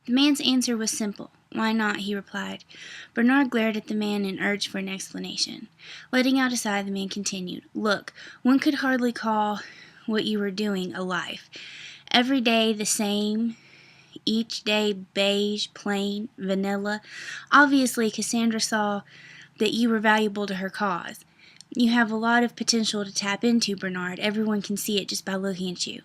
The man's answer was simple. "Why not?" he replied. Bernard glared at the man and urged for an explanation. Letting out a sigh, the man continued, "Look, one could hardly call what you were doing a life. Every day the same, each day beige, plain, vanilla. Obviously, Cassandra saw that you were valuable to her cause. You have a lot of potential to tap into, Bernard. Everyone can see it just by looking at you.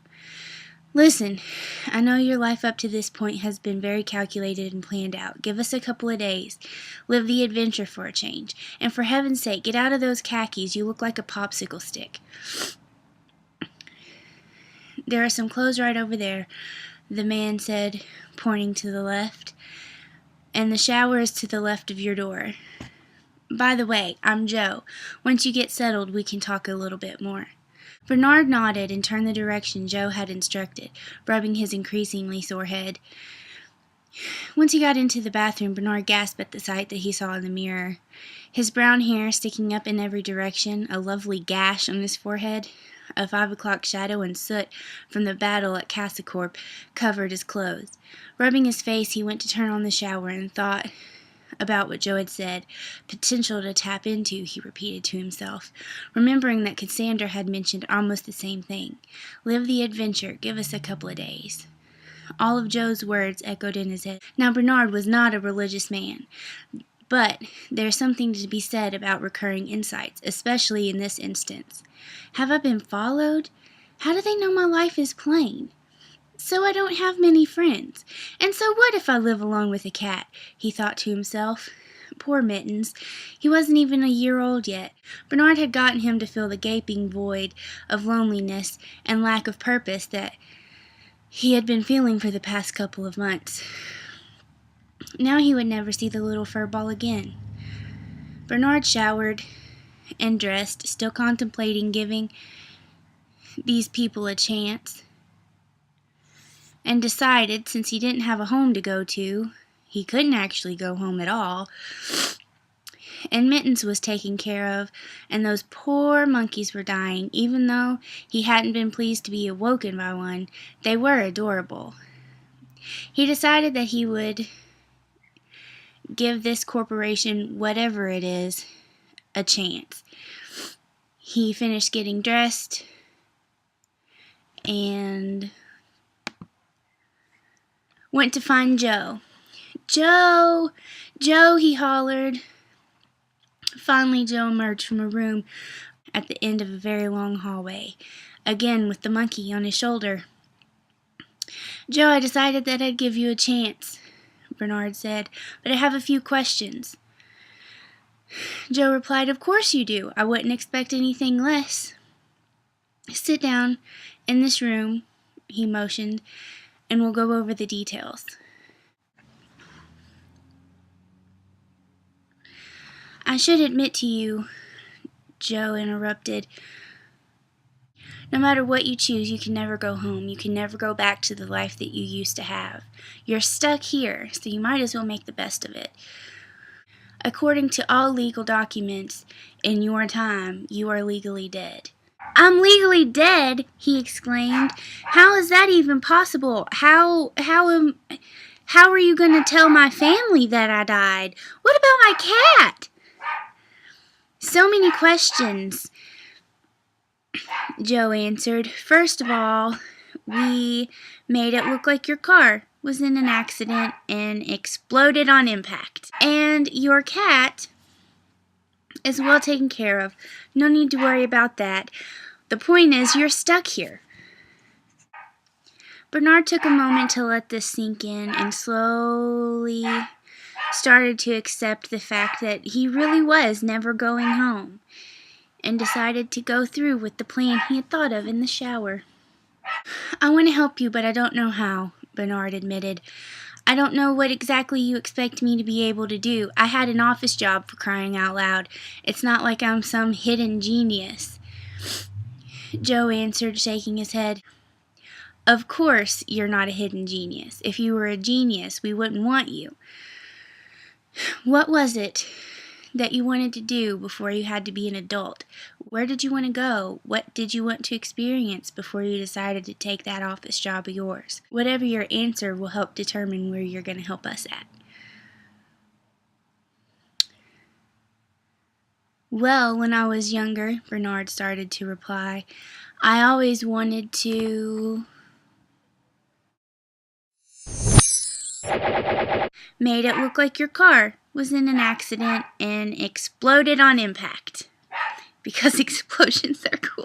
Listen, I know your life up to this point has been very calculated and planned out. Give us a couple of days. Live the adventure for a change. And for heaven's sake, get out of those khakis. You look like a popsicle stick. There are some clothes right over there," the man said, pointing to the left. "And the shower is to the left of your door. By the way, I'm Joe. Once you get settled, we can talk a little bit more." Bernard nodded and turned the direction Joe had instructed, rubbing his increasingly sore head. Once he got into the bathroom, Bernard gasped at the sight that he saw in the mirror. His brown hair sticking up in every direction, a lovely gash on his forehead, a 5 o'clock shadow and soot from the battle at Cassacorp covered his clothes. Rubbing his face, he went to turn on the shower and thought about what Joe had said. "Potential to tap into," he repeated to himself, remembering that Cassandra had mentioned almost the same thing. "Live the adventure. Give us a couple of days." All of Joe's words echoed in his head. Now, Bernard was not a religious man, but there's something to be said about recurring insights, especially in this instance. Have I been followed? How do they know my life is plain? So I don't have many friends. And so what if I live alone with a cat? He thought to himself. Poor Mittens. He wasn't even a year old yet. Bernard had gotten him to fill the gaping void of loneliness and lack of purpose that he had been feeling for the past couple of months. Now he would never see the little fur ball again. Bernard showered and dressed, still contemplating giving these people a chance, and decided, since he didn't have a home to go to, he couldn't actually go home at all, and Mittens was taken care of, and those poor monkeys were dying. Even though he hadn't been pleased to be awoken by one, they were adorable. He decided that he would give this corporation, whatever it is, a chance. He finished getting dressed and went to find Joe. "Joe! Joe!" he hollered. Finally, Joe emerged from a room at the end of a very long hallway, again with the monkey on his shoulder. "Joe, I decided that I'd give you a chance," Bernard said, "but I have a few questions." Joe replied, "Of course you do. I wouldn't expect anything less. Sit down in this room," he motioned, "and we'll go over the details." "I should admit to you," Joe interrupted, "no matter what you choose, you can never go home. You can never go back to the life that you used to have. You're stuck here, so you might as well make the best of it. According to all legal documents, in your time, you are legally dead." "I'm legally dead!" he exclaimed. "How is that even possible? How are you going to tell my family that I died? What about my cat?" "So many questions," Joe answered. "First of all, we made it look like your car was in an accident and exploded on impact. And your cat is well taken care of. No need to worry about that. The point is, you're stuck here." Bernard took a moment to let this sink in and slowly started to accept the fact that he really was never going home, and decided to go through with the plan he had thought of in the shower. "I want to help you, but I don't know how," Bernard admitted. "I don't know what exactly you expect me to be able to do. I had an office job, for crying out loud. It's not like I'm some hidden genius." Joe answered, shaking his head. "Of course you're not a hidden genius. If you were a genius, we wouldn't want you. What was it that you wanted to do before you had to be an adult? Where did you want to go? What did you want to experience before you decided to take that office job of yours? Whatever your answer will help determine where you're going to help us at. Well, when I was younger, Bernard started to reply, I always wanted to... made it look like your car was in an accident and exploded on impact. Because explosions are cool.